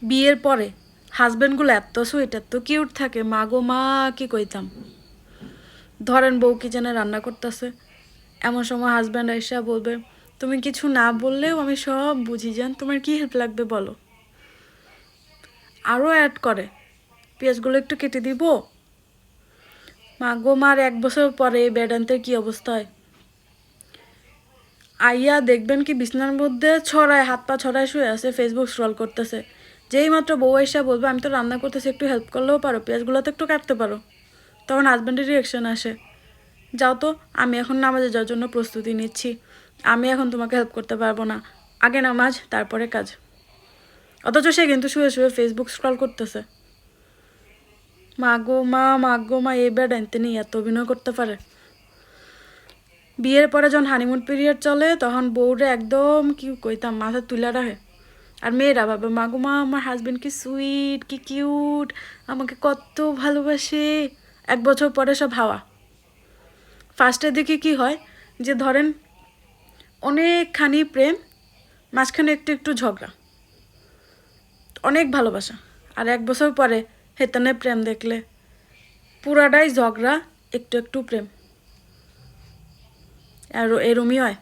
বিয়ের পরে হাজব্যান্ডগুলো এত সুইট এত কিউট থাকে, মা গো মা কি কইতাম। ধরেন বউ কি যেন রান্না করতেছে, এমন সময় হাজব্যান্ড এসে বলবে তুমি কিছু না বললেও আমি সব বুঝি, যান তোমার কি হেল্প লাগবে বলো। আরও অ্যাড করে পেঁয়াজগুলো একটু কেটে দিব। মা গো মার 1 বছর পরে বেদান্তের কি অবস্থা হয়। আইয়া দেখবেন কি বিছনার মধ্যে ছড়ায়, হাত পা ছড়ায় শুয়ে আছে, ফেসবুক স্ক্রল করতেছে। যেই মাত্র বউ এসে বলবে আমি তো রান্না করতেছি, একটু হেল্প করলেও পারো, পেঁয়াজগুলো তো একটু কাটতে পারো, তখন হাজব্যান্ডের রিয়াকশন আসে যাও তো, আমি এখন নামাজে যাওয়ার জন্য প্রস্তুতি নিচ্ছি, আমি এখন তোমাকে হেল্প করতে পারবো না, আগে নামাজ তারপরে কাজ। অথচ সে কিন্তু শুয়ে শুয়ে ফেসবুক স্ক্রল করতেছে। মা গো মা, এই বেড আনতে নিয়ে এত অভিনয় করতে পারে। বিয়ের পরে যখন হানিমুন পিরিয়ড চলে তখন বউরে একদম কি কইতাম মাথা তুলে রাখে। আর মেয়েরা ভাবে মা গো মা আমার হাজবেন্ড কি সুইট কি কিউট, আমাকে কত ভালোবাসে। 1 বছর পরে সব হাওয়া। ফার্স্টের দিকে কি হয় যে ধরেন অনেকখানি প্রেম, মাঝখানে একটু একটু ঝগড়া, অনেক ভালোবাসা। আর 1 বছর পরে হেতানে প্রেম দেখলে পুরাটাই ঝগড়া, একটু একটু প্রেম। আর এরমই হয়।